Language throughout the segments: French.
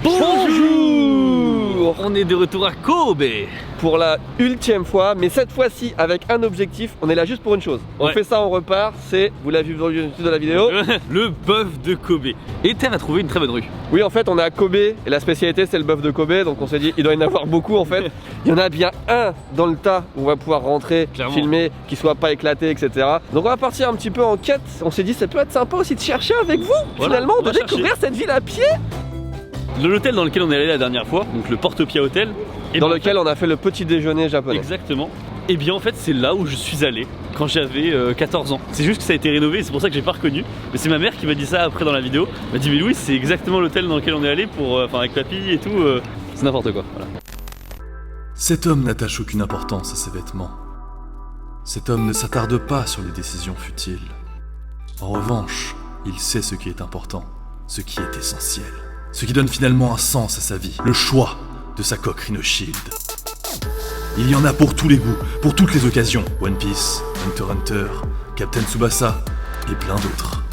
Bonjour. On est de retour à Kobe pour la 8e fois, mais cette fois-ci avec un objectif. On est là juste pour une chose. On fait ça, on repart. C'est, vous l'avez vu dans le titre de la vidéo, le bœuf de Kobe. Et Terre a trouvé une très bonne rue. Oui, en fait, on est à Kobe et la spécialité c'est le bœuf de Kobe. Donc on s'est dit, il doit y en avoir beaucoup en fait. Il y en a bien un dans le tas où on va pouvoir rentrer, filmer, qui soit pas éclaté, etc. Donc on va partir un petit peu en quête. On s'est dit, ça peut être sympa aussi de chercher avec vous, finalement, de découvrir cette ville à pied. L'hôtel dans lequel on est allé la dernière fois, donc le Portopia Hotel, et dans lequel on a fait le petit déjeuner japonais. Exactement. Et bien en fait c'est là où je suis allé quand j'avais 14 ans. C'est juste que ça a été rénové, c'est pour ça que j'ai pas reconnu. Mais c'est ma mère qui m'a dit ça après dans la vidéo. Elle m'a dit mais Louis, c'est exactement l'hôtel dans lequel on est allé pour, avec papy et tout. C'est n'importe quoi. Voilà. Cet homme n'attache aucune importance à ses vêtements. Cet homme ne s'attarde pas sur les décisions futiles. En revanche, il sait ce qui est important, ce qui est essentiel. Ce qui donne finalement un sens à sa vie, le choix de sa coque Rhino Shield. Il y en a pour tous les goûts, pour toutes les occasions. One Piece, Hunter x Hunter, Captain Tsubasa et plein d'autres.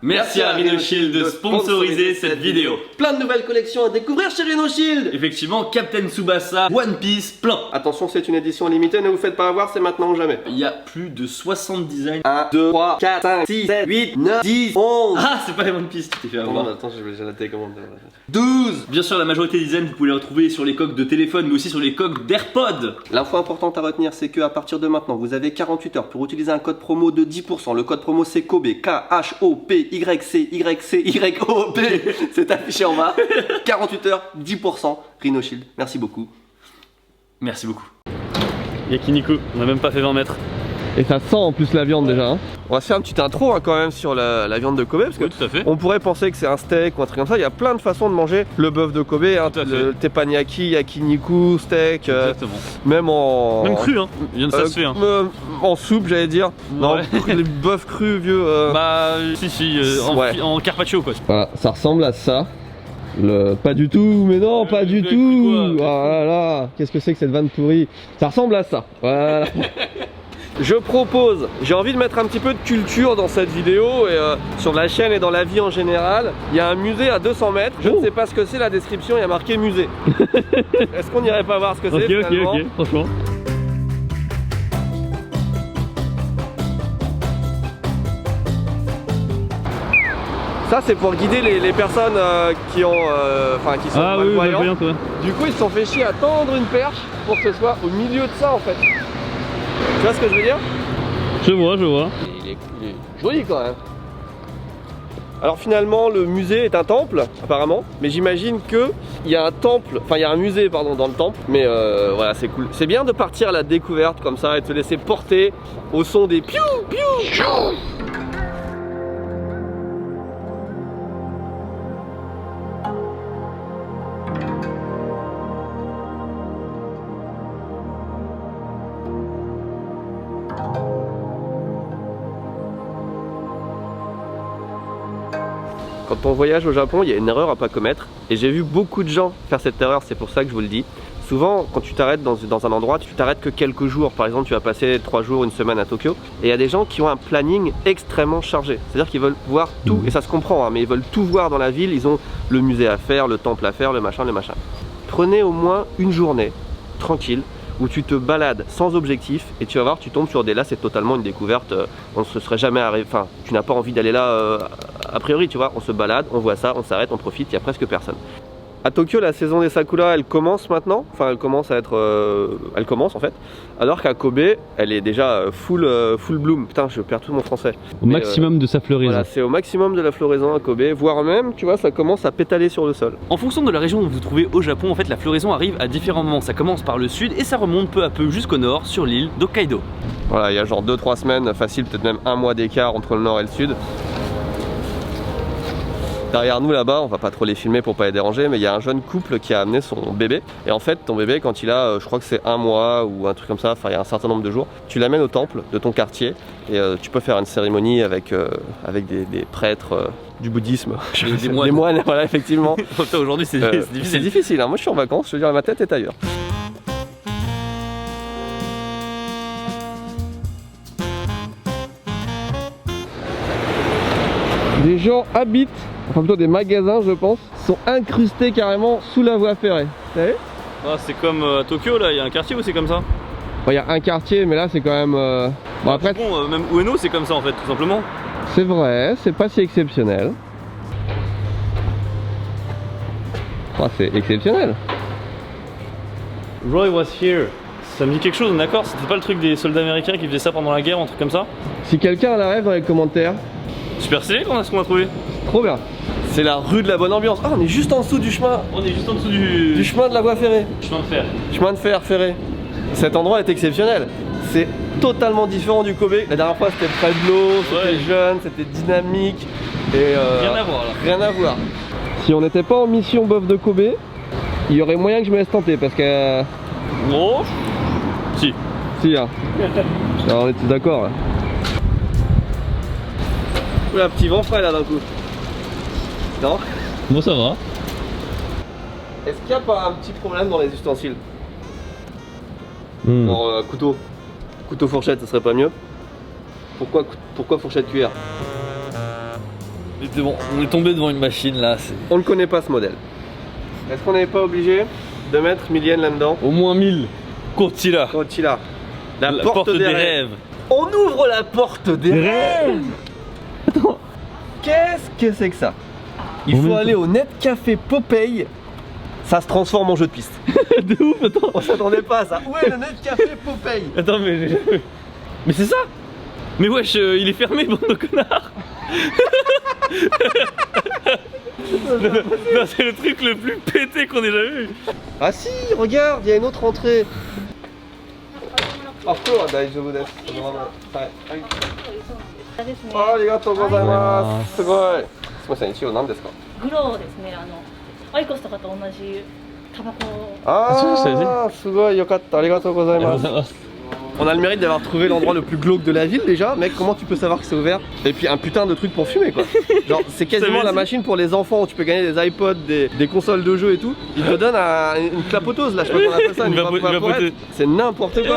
Merci à Rhino Shield de sponsoriser cette vidéo. Plein de nouvelles collections à découvrir chez Rhino Shield. Effectivement, Captain Tsubasa, One Piece, plein. Attention, c'est une édition limitée, ne vous faites pas avoir, c'est maintenant ou jamais. Il y a plus de 60 designs. 1, 2, 3, 4, 5, 6, 7, 8, 9, 10, 11. Ah, c'est pas les One Piece, tu t'es fait avoir. Attends, j'ai la télécommande. 12. Bien sûr, la majorité des designs, vous pouvez les retrouver sur les coques de téléphone, mais aussi sur les coques d'AirPod. L'info importante à retenir, c'est que à partir de maintenant, vous avez 48 heures pour utiliser un code promo de 10%. Le code promo, c'est Kobe, K-H-O-P-Y-C-Y-C-Y-O-P. C'est affiché en bas. 48 heures, 10%. Rhino Shield. Merci beaucoup. Merci beaucoup. Yakiniku, on a même pas fait 20 mètres. Et ça sent en plus la viande déjà. Hein. On va se faire une petite intro quand même sur la viande de Kobe parce que tout à fait. On pourrait penser que c'est un steak ou un truc comme ça. Il y a plein de façons de manger le bœuf de Kobe, hein, le teppanyaki, yakiniku, steak, même en cru hein. Ça se fait hein. En soupe j'allais dire. Ouais. Non, les bœufs crus vieux. Bah si en carpaccio quoi. Voilà, ça ressemble à ça. Pas du tout, mais non, pas du tout. Ah là là, qu'est-ce que c'est que cette vanne pourrie? Ça ressemble à ça. Voilà. Je propose, j'ai envie de mettre un petit peu de culture dans cette vidéo et sur la chaîne et dans la vie en général. Il y a un musée à 200 mètres, je ne sais pas ce que c'est, la description, il y a marqué musée. Est-ce qu'on n'irait pas voir ce que c'est finalement? Ok, franchement. Ça c'est pour guider les personnes qui sont malvoyantes. Ouais. Du coup ils se sont fait chier à tendre une perche pour que ce soit au milieu de ça en fait. Tu vois ce que je veux dire? Je vois. Il est joli quand même. Alors finalement le musée est un temple apparemment, mais j'imagine que il y a un temple, enfin il y a un musée pardon dans le temple, mais voilà c'est cool. C'est bien de partir à la découverte comme ça et de se laisser porter au son des piou piou piou. Quand on voyage au Japon, il y a une erreur à pas commettre et j'ai vu beaucoup de gens faire cette erreur, c'est pour ça que je vous le dis. Souvent, quand tu t'arrêtes dans un endroit, tu t'arrêtes que quelques jours. Par exemple, tu vas passer 3 jours, une semaine à Tokyo et il y a des gens qui ont un planning extrêmement chargé. C'est-à-dire qu'ils veulent voir tout, et ça se comprend, hein, mais ils veulent tout voir dans la ville. Ils ont le musée à faire, le temple à faire, le machin. Prenez au moins une journée tranquille où tu te balades sans objectif et tu vas voir, tu tombes sur là c'est totalement une découverte, on ne se serait jamais arrivé, enfin tu n'as pas envie d'aller là a priori, tu vois, on se balade, on voit ça, on s'arrête, on profite, il n'y a presque personne. À Tokyo, la saison des sakura, elle commence maintenant, enfin elle commence à être, elle commence en fait, alors qu'à Kobe, elle est déjà full bloom. Putain, je perds tout mon français. Au maximum de sa floraison. Voilà, c'est au maximum de la floraison à Kobe, voire même, tu vois, ça commence à pétaler sur le sol. En fonction de la région où vous vous trouvez au Japon, en fait, la floraison arrive à différents moments. Ça commence par le sud et ça remonte peu à peu jusqu'au nord, sur l'île d'Hokkaido. Voilà, il y a genre 2-3 semaines, facile, peut-être même un mois d'écart entre le nord et le sud. Derrière nous là-bas, on va pas trop les filmer pour pas les déranger, mais il y a un jeune couple qui a amené son bébé. Et en fait, ton bébé, quand il a, je crois que c'est un mois ou un truc comme ça, enfin il y a un certain nombre de jours, tu l'amènes au temple de ton quartier et tu peux faire une cérémonie avec des prêtres du bouddhisme. Des moines, voilà, effectivement. Aujourd'hui, c'est difficile. C'est difficile, hein. Moi je suis en vacances, je veux dire, ma tête est ailleurs. Les gens habitent enfin plutôt des magasins je pense, sont incrustés carrément sous la voie ferrée. Vous savez? Ah, c'est comme à Tokyo là, il y a un quartier où c'est comme ça. Bon, il y a un quartier mais là c'est quand même... Bon après... Bon, même Ueno c'est comme ça en fait, tout simplement. C'est vrai, c'est pas si exceptionnel. Oh, c'est exceptionnel. Roy was here. Ça me dit quelque chose, d'accord? C'était pas le truc des soldats américains qui faisaient ça pendant la guerre, un truc comme ça? Si quelqu'un a la rêve dans les commentaires, Super stylé qu'on a ce qu'on a trouvé. trop bien. C'est la rue de la bonne ambiance. Ah, on est juste en dessous du chemin. On est juste en dessous du Du chemin de la voie ferrée. chemin de fer. Chemin de fer ferré. Cet endroit est exceptionnel. C'est totalement différent du Kobe. La dernière fois c'était près de l'eau, c'était jeune, c'était dynamique. Et Rien à voir là. rien à voir. Si on n'était pas en mission bof de Kobe, il y aurait moyen que je me laisse tenter parce que... Oh si. Si hein. Alors, on est tous d'accord là. Oula, petit vent frais là d'un coup. Non? Moi ça va. Est-ce qu'il n'y a pas un petit problème dans les ustensiles? Genre couteau. Couteau fourchette, ça serait pas mieux? Pourquoi fourchette cuillère? C'est bon, on est tombé devant une machine là, c'est... On ne connaît pas ce modèle. Est-ce qu'on n'est pas obligé de mettre 1000 yens là-dedans? Au moins 1000. Courtilla. Coachilla. La, La porte des rêves. On ouvre la porte des rêves. Attends, qu'est-ce que c'est que ça? Il faut aller au Net Café Popeye. Ça se transforme en jeu de piste. De ouf, attends. On s'attendait pas à ça. Où est le Net Café Popeye? Attends, mais... Mais c'est ça. Mais wesh, il est fermé, bande de connards. Non, c'est le truc le plus pété qu'on ait jamais vu. Ah si, regarde, il y a une autre entrée. Ah, cool, daijoubu desu. Ouais. Ah, arigatou gozaimasu. Sugoi. Sumimasen, ichigo nan desu ka? グローですね。アイコスとかと同じタバコ。Ah, sugoi, yokatta, arigatou gozaimasu. On a le mérite d'avoir trouvé l'endroit le plus glauque de la ville déjà. Mec, comment tu peux savoir que c'est ouvert? Et puis un putain de truc pour fumer quoi. Genre c'est quasiment la machine pour les enfants où tu peux gagner des iPods, des consoles de jeux et tout. Ils te donnent une clapotose là, je sais pas comment on appelle ça, une vaporette. C'est n'importe quoi.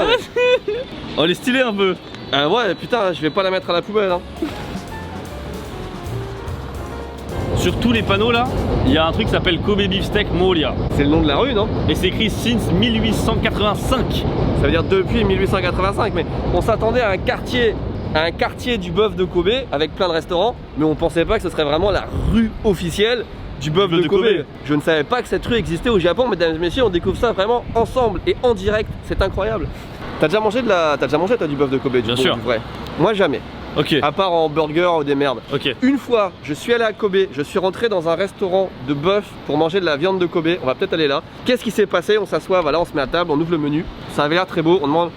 Oh, elle est stylée un peu. Ah ouais, putain, je vais pas la mettre à la poubelle hein. Sur tous les panneaux là, il y a un truc qui s'appelle Kobe Beefsteak Moria. C'est le nom de la rue non? Et c'est écrit since 1885. Ça veut dire depuis 1885, mais on s'attendait à un quartier du bœuf de Kobe avec plein de restaurants, mais on pensait pas que ce serait vraiment la rue officielle du bœuf de Kobe. Je ne savais pas que cette rue existait au Japon, mesdames et messieurs, on découvre ça vraiment ensemble et en direct, c'est incroyable. T'as déjà mangé toi du bœuf de Kobe? Bien sûr. Du vrai. Moi jamais. Ok. À part en burger ou des merdes. Ok. Une fois, je suis allé à Kobe, je suis rentré dans un restaurant de bœuf pour manger de la viande de Kobe. On va peut-être aller là. Qu'est-ce qui s'est passé? On s'assoit, voilà, on se met à table, on ouvre le menu. Ça avait l'air très beau. On demande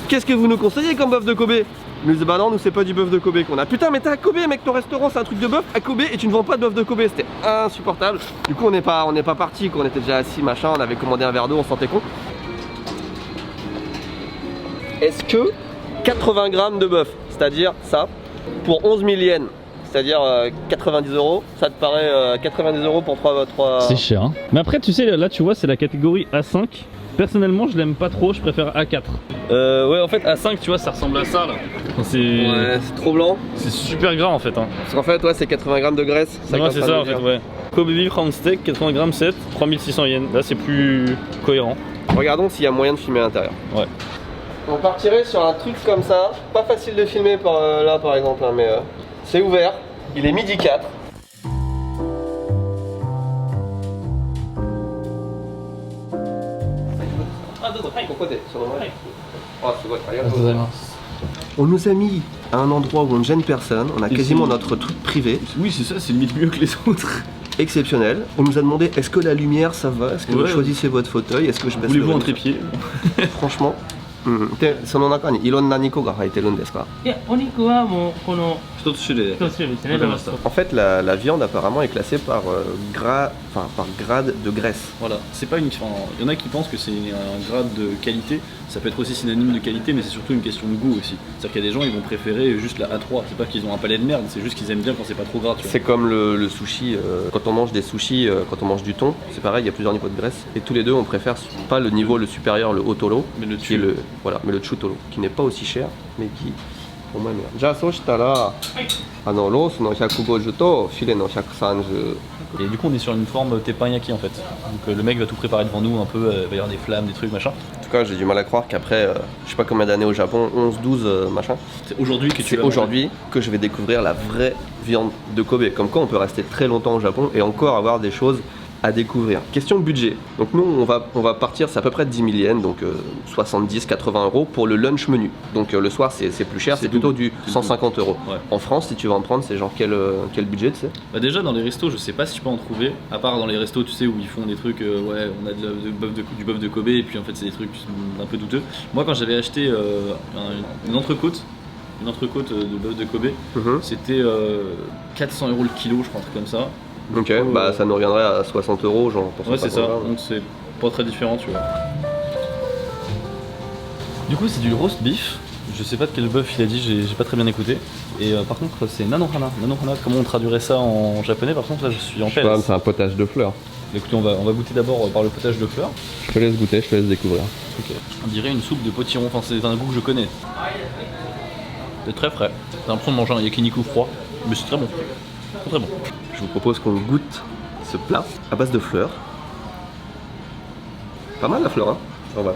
qu'est-ce que vous nous conseillez comme bœuf de Kobe? Ils nous disent bah non, nous c'est pas du bœuf de Kobe qu'on a. Putain, mais t'es à Kobe, mec, ton restaurant c'est un truc de bœuf à Kobe et tu ne vends pas de bœuf de Kobe. C'était insupportable. Du coup, on n'est pas parti, on était déjà assis, machin. On avait commandé un verre d'eau, on se sentait con. Est-ce que 80 grammes de bœuf, c'est-à-dire ça, pour 11 000 yens, c'est-à-dire 90 €, ça te paraît 90 € pour 3... C'est cher hein. Mais après tu sais là tu vois c'est la catégorie A5. Personnellement je l'aime pas trop, je préfère A4. Ouais en fait A5 tu vois ça ressemble à ça là. Enfin, Ouais, c'est trop blanc. c'est super gras en fait hein. Parce qu'en fait, ouais, c'est 80 grammes de graisse. Ouais c'est ça en fait ouais. Kobe Beef Round Steak 80 grammes 7, 3600 yens. Là c'est plus cohérent. Regardons s'il y a moyen de filmer à l'intérieur. Ouais. On partirait sur un truc comme ça. Pas facile de filmer par là par exemple, hein, mais c'est ouvert. Il est midi 4. On nous a mis à un endroit où on ne gêne personne, on a quasiment notre truc privé. Oui c'est ça, c'est limite mieux que les autres. Exceptionnel. On nous a demandé est-ce que la lumière ça va? Est-ce que vous choisissez votre fauteuil? Est-ce que je baisse le Voulez-vous un volume? trépied? Franchement. その中にいろんな肉が入ってるんですか？いや、お肉はもうこの一つ種類で。一種類ですね。わかりました。 En fait, la viande apparemment est classée par, par grade de graisse. Voilà, c'est pas une. Enfin, il y en a qui pensent que c'est un grade de qualité, ça peut être aussi synonyme de qualité, mais c'est surtout une question de goût aussi. C'est-à-dire qu'il y a des gens, ils vont préférer juste la A3, c'est pas qu'ils ont un palais de merde, c'est juste qu'ils aiment bien quand c'est pas trop gras. C'est comme le sushi, quand on mange des sushis, quand on mange du thon, c'est pareil, il y a plusieurs niveaux de graisse, et tous les deux on préfère pas le niveau le supérieur, le otoro, Mais le qui est le chutoro, qui n'est pas aussi cher, mais qui 思えない。じゃあそうしたら、ロースの150とフィレの130。 Et du coup on est sur une forme teppanyaki en fait. Donc le mec va tout préparer devant nous un peu, il va y avoir des flammes, des trucs machin. En tout cas, j'ai du mal à croire qu'après, je sais pas combien d'années au Japon, 11, 12, machin. C'est aujourd'hui que tu C'est vas aujourd'hui que je vais découvrir la vraie viande de Kobe. Comme quoi on peut rester très longtemps au Japon et encore avoir des choses à découvrir. Question budget. Donc nous on va partir, c'est à peu près 10 000 yens, donc 70-80 euros pour le lunch menu. Donc le soir c'est plus cher, c'est plutôt du 150 euros. Ouais. En France, si tu vas en prendre, c'est genre quel budget tu sais? Bah déjà dans les restos, je sais pas si tu peux en trouver, à part dans les restos tu sais où ils font des trucs, ouais on a du bœuf de Kobe et puis en fait c'est des trucs un peu douteux. Moi quand j'avais acheté une entrecôte de bœuf de Kobe, c'était 400 euros le kilo je crois, un truc comme ça. Ok, bah ça nous reviendrait à 60 euros genre pour Ouais c'est ça, euros. donc c'est pas très différent tu vois. Du coup c'est du roast beef, je sais pas de quel bœuf il a dit, j'ai pas très bien écouté. Et par contre c'est nanohana. Nanohana, comment on traduirait ça en japonais? Par contre là je suis en PLS. C'est un potage de fleurs. Écoutez on va goûter d'abord par le potage de fleurs. Je te laisse goûter, je te laisse découvrir. Ok. On dirait une soupe de potiron, enfin c'est un goût que je connais. C'est très frais. J'ai l'impression de manger un yakiniku froid, mais c'est très bon. C'est très bon. Je vous propose qu'on goûte ce plat à base de fleurs. Pas mal la fleur, hein? Ouais.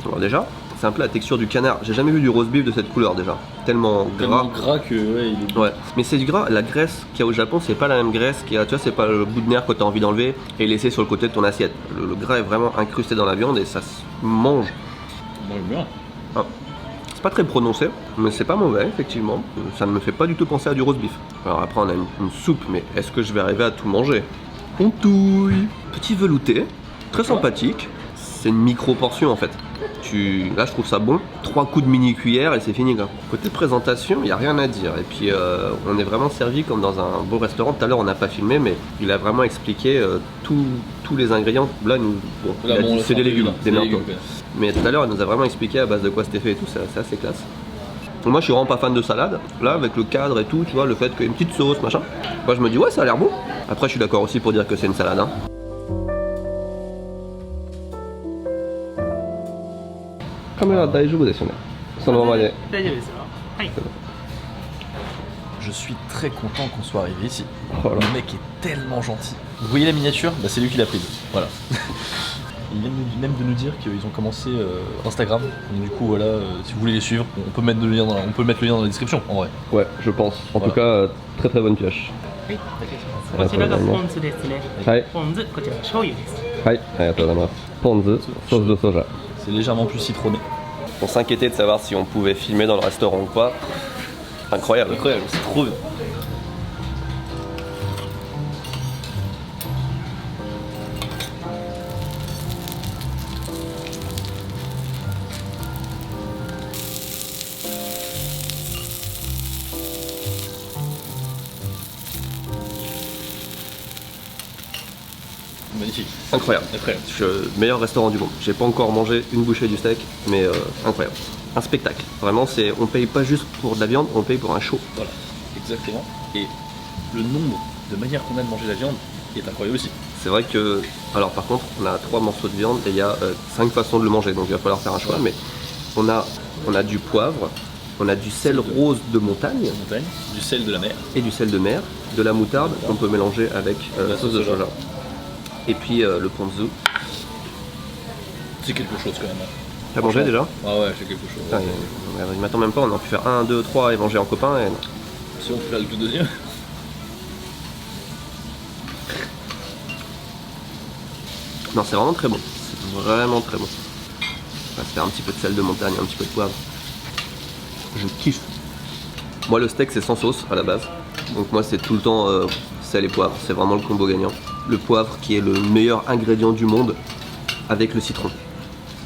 Alors déjà, c'est un plat à texture du canard. J'ai jamais vu du roast beef de cette couleur déjà. Tellement gras que ouais, il est... Ouais, mais c'est du gras. La graisse qu'il y a au Japon, c'est pas la même graisse qu'il y a. Tu vois, c'est pas le bout de nerf que tu as envie d'enlever et laisser sur le côté de ton assiette. Le gras est vraiment incrusté dans la viande et ça se mange. Bon, bien. Ah. C'est pas très prononcé, mais c'est pas mauvais, effectivement. Ça ne me fait pas du tout penser à du roast beef. Alors après, on a une soupe, mais est-ce que je vais arriver à tout manger? On touille. Petit velouté, très sympathique. C'est une micro-portion en fait. Là, je trouve ça bon. 3 coups de mini-cuillère et c'est fini quoi. Côté présentation, il n'y a rien à dire. Et puis, on est vraiment servi comme dans un beau restaurant. Tout à l'heure, on n'a pas filmé, mais il a vraiment expliqué tous les ingrédients. Là, il a dit c'est des légumes, des merguez. Mais tout à l'heure, il nous a vraiment expliqué à base de quoi c'était fait et tout. C'est assez classe. Donc moi, je suis vraiment pas fan de salade. Là, avec le cadre et tout, tu vois, le fait qu'il y ait une petite sauce, machin. Moi, je me dis, ouais, ça a l'air bon. Après, je suis d'accord aussi pour dire que c'est une salade. Hein. Je suis très content qu'on soit arrivé ici. Oh là. Le mec est tellement gentil. Vous voyez la miniature? Bah, c'est lui qui l'a prise. Voilà. Ils viennent même de nous dire qu'ils ont commencé Instagram. Donc, du coup, voilà, si vous voulez les suivre, on peut mettre le lien dans la description en vrai. Ouais, je pense. En tout cas, très très bonne pioche. こちらがポン酢ですね。はい。ポン酢、こちら醤油です。はい、ありがとうございます。ポン酢、sauce de soja. C'est légèrement plus citronné. On s'inquiétait de savoir si on pouvait filmer dans le restaurant ou pas. Incroyable. Incroyable, c'est trop bien. Magnifique. Incroyable. Incroyable. Meilleur restaurant du monde. J'ai pas encore mangé une bouchée du steak, mais incroyable. Un spectacle. Vraiment, on paye pas juste pour de la viande, on paye pour un show. Voilà, exactement. Et le nombre de manières qu'on a de manger la viande est incroyable aussi. C'est vrai que, alors par contre, on a 3 morceaux de viande et il y a 5 façons de le manger, donc il va falloir faire un choix. Mais on a du poivre, on a du sel rose de montagne, du sel de la mer et du sel de mer, de la moutarde qu'on peut mélanger avec la sauce de soja. Et puis le ponzu. C'est quelque chose quand même. T'as mangé déjà? Ah ouais, c'est quelque chose. Ah, il m'attend même pas, on a pu faire 1, 2, 3 et manger en copain. Et... Si on fait le deuxième. Non, c'est vraiment très bon. C'est vraiment très bon. On va se faire un petit peu de sel de montagne, un petit peu de poivre. Je kiffe. Moi, le steak, c'est sans sauce à la base. Donc moi, c'est tout le temps sel et poivre. C'est vraiment le combo gagnant. Le poivre qui est le meilleur ingrédient du monde avec le citron.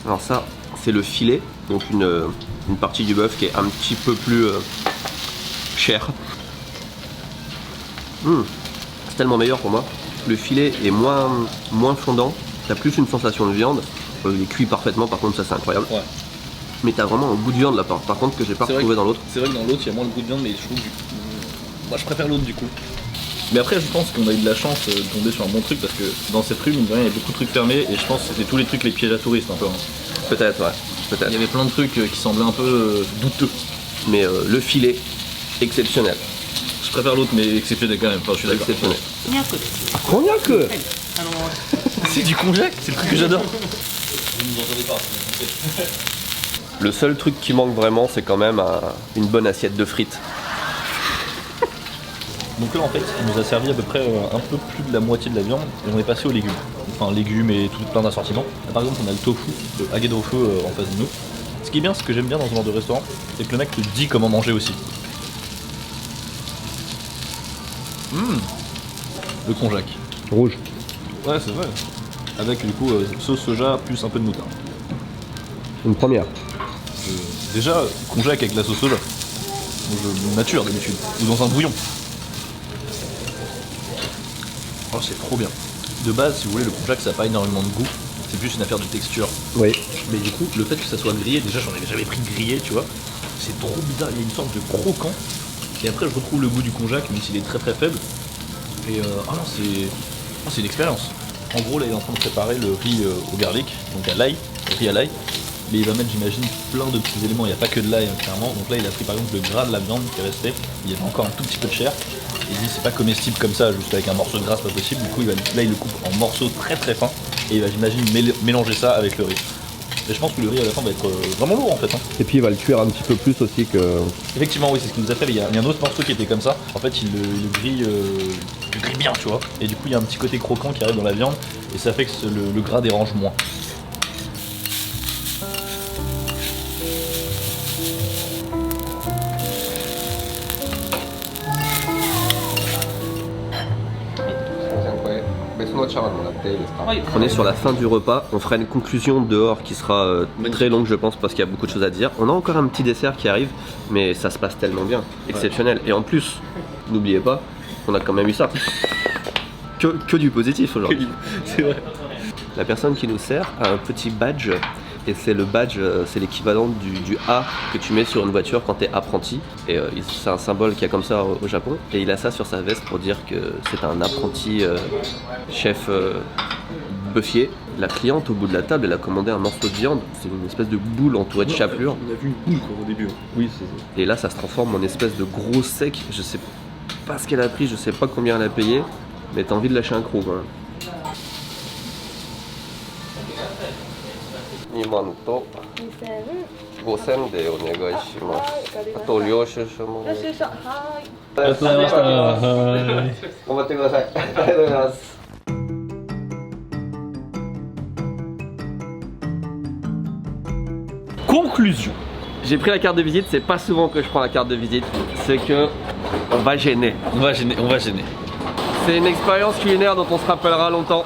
Alors ça, c'est le filet. Donc une partie du bœuf qui est un petit peu plus chère. C'est tellement meilleur pour moi. Le filet est moins fondant. T'as plus une sensation de viande. Il est cuit parfaitement, par contre ça c'est incroyable. Ouais. Mais t'as vraiment un goût de viande là par contre que j'ai pas retrouvé dans l'autre. C'est vrai que dans l'autre il y a moins le goût de viande, mais je trouve moi je préfère l'autre du coup. Mais après je pense qu'on a eu de la chance de tomber sur un bon truc parce que dans cette rue, mine de rien, il y a beaucoup de trucs fermés et je pense que c'était tous les trucs les pièges à touristes un peu. Hein. Peut-être, ouais. Peut-être. Il y avait plein de trucs qui semblaient un peu douteux. Mais le filet, exceptionnel. Je préfère l'autre, mais exceptionnel quand même. Enfin, je suis d'accord. Exceptionnel. 200ですね。 Cognac. C'est du konjac, c'est le truc que j'adore. Le seul truc qui manque vraiment, c'est quand même une bonne assiette de frites. Donc là, en fait, il nous a servi à peu près un peu plus de la moitié de la viande et on est passé aux légumes. Enfin, légumes et tout plein d'assortiments. Là, par exemple, on a le tofu, le agedofo en face de nous. Ce qui est bien, ce que j'aime bien dans ce genre de restaurant, c'est que le mec te dit comment manger aussi. Le konjac. Rouge. Ouais, c'est vrai. Avec du coup sauce soja plus un peu de moutarde. Une première. Déjà, konjac avec la sauce soja. Je nature d'habitude. Ou dans un bouillon. Oh, c'est trop bien. De base, si vous voulez, le konjac ça n'a pas énormément de goût. C'est plus une affaire de texture. Oui. Mais du coup, le fait que ça soit grillé, déjà j'en avais jamais pris de grillé, tu vois. C'est trop bizarre, il y a une sorte de croquant. Et après, je retrouve le goût du konjac, même s'il est très très faible. Et ah non, c'est une expérience. En gros, là, il est en train de préparer le riz au garlic, donc à l'ail, le riz à l'ail. Mais il va mettre, j'imagine, plein de petits éléments. Il n'y a pas que de l'ail, hein, clairement. Donc là, il a pris par exemple le gras de la viande qui est resté. Il y avait encore un tout petit peu de chair. Et il dit c'est pas comestible comme ça, juste avec un morceau de gras, c'est pas possible. Du coup, là, il le coupe en morceaux très très fins. Et il va, j'imagine, mélanger ça avec le riz. Et je pense que le riz à la fin va être vraiment lourd en fait. Hein. Et puis il va le cuire un petit peu plus aussi que... Effectivement, oui, c'est ce qu'il nous a fait. Il y a un autre morceau qui était comme ça. En fait, il le grille bien, tu vois. Et du coup, il y a un petit côté croquant qui arrive dans la viande. Et ça fait que le gras dérange moins. On est sur la fin du repas, on fera une conclusion dehors qui sera très longue je pense parce qu'il y a beaucoup de choses à dire. On a encore un petit dessert qui arrive, mais ça se passe tellement bien, exceptionnel. Et en plus, n'oubliez pas, on a quand même eu ça. Que du positif aujourd'hui. C'est vrai. La personne qui nous sert a un petit badge. Et c'est le badge, c'est l'équivalent du A que tu mets sur une voiture quand t'es apprenti. Et c'est un symbole qu'il y a comme ça au Japon. Et il a ça sur sa veste pour dire que c'est un apprenti chef buffier. La cliente au bout de la table, elle a commandé un morceau de viande. C'est une espèce de boule entourée de chapelure. On a vu une boule quoi, au début. Oui, c'est... Et là, ça se transforme en espèce de gros sec. Je sais pas ce qu'elle a pris, je sais pas combien elle a payé. Mais t'as envie de lâcher un croc quand même. 2万と5000でお願いします。あと領収書も。領収書、はい。ありがとうございました。頑張ってください。ありがとうございます。Conclusion. J'ai pris la carte de visite, c'est pas souvent que je prends la carte de visite, c'est que on va gêner. On va gêner. C'est une expérience culinaire dont on se rappellera longtemps.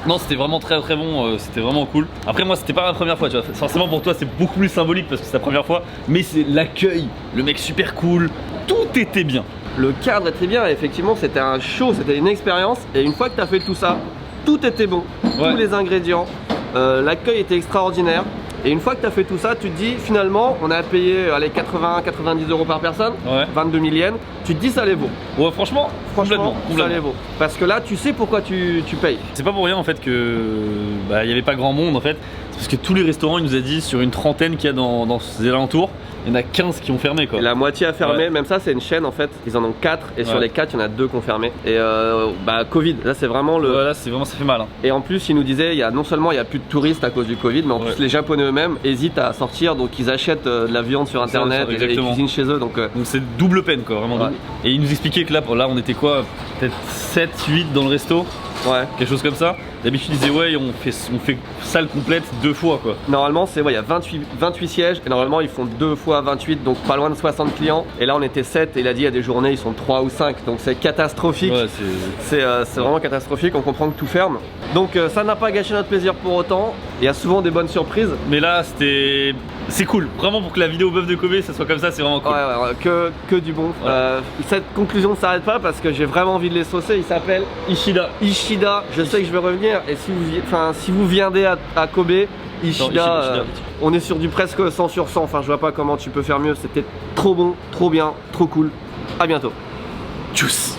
Non, c'était vraiment très bon, c'était vraiment cool. Après moi c'était pas ma première fois, tu vois. Forcément pour toi c'est beaucoup plus symbolique parce que c'est ta première fois. Mais c'est l'accueil, le mec super cool, tout était bien. Le cadre était bien, et effectivement c'était un show, c'était une expérience. Et une fois que tu as fait tout ça, tout était bon, tous les ingrédients, l'accueil était extraordinaire. Et une fois que tu as fait tout ça, tu te dis finalement on a payé 80-90 € par personne, 22 000 yens, tu te dis ça les vaut. Ouais franchement complètement. Ça les vaut. Parce que là tu sais pourquoi tu payes. C'est pas pour rien en fait que il y avait pas grand monde en fait. C'est parce que tous les restaurants il nous a dit sur une trentaine qu'il y a dans ces alentours, il y en a 15 qui ont fermé quoi. Et la moitié a fermé, même ça c'est une chaîne en fait, ils en ont 4 et sur les 4 il y en a 2 qui ont fermé. Et Covid, là c'est vraiment le... Ouais, là c'est vraiment ça fait mal. Hein. Et en plus il nous disait, non seulement il n'y a plus de touristes à cause du Covid, mais en plus les Japonais eux-mêmes hésitent à sortir, donc ils achètent de la viande sur internet et ils cuisinent chez eux. Donc c'est double peine quoi, vraiment double. Et il nous expliquait que là on était quoi, peut-être 7, 8 dans le resto. Ouais, quelque chose comme ça. D'habitude, ils disaient ouais, on fait salle complète 2 fois quoi. Normalement, c'est il y a 28 sièges et normalement ils font 2 fois 28, donc pas loin de 60 clients. Et là, on était 7 et il a dit il y a des journées ils sont 3 ou 5, donc c'est catastrophique. Ouais, c'est vraiment catastrophique. On comprend que tout ferme. Donc ça n'a pas gâché notre plaisir pour autant. Il y a souvent des bonnes surprises. Mais là, c'est cool. Vraiment pour que la vidéo bœuf de Kobe ça soit comme ça, c'est vraiment cool. Ouais, que du bon. Cette conclusion ne s'arrête pas parce que j'ai vraiment envie de les saucer. Il s'appelle Ishida. Je sais que je vais revenir et si vous viendez à Kobe, Ishida, on est sur du presque 100 sur 100, enfin je vois pas comment tu peux faire mieux, c'était trop bon, trop bien, trop cool. À bientôt. Tchuss.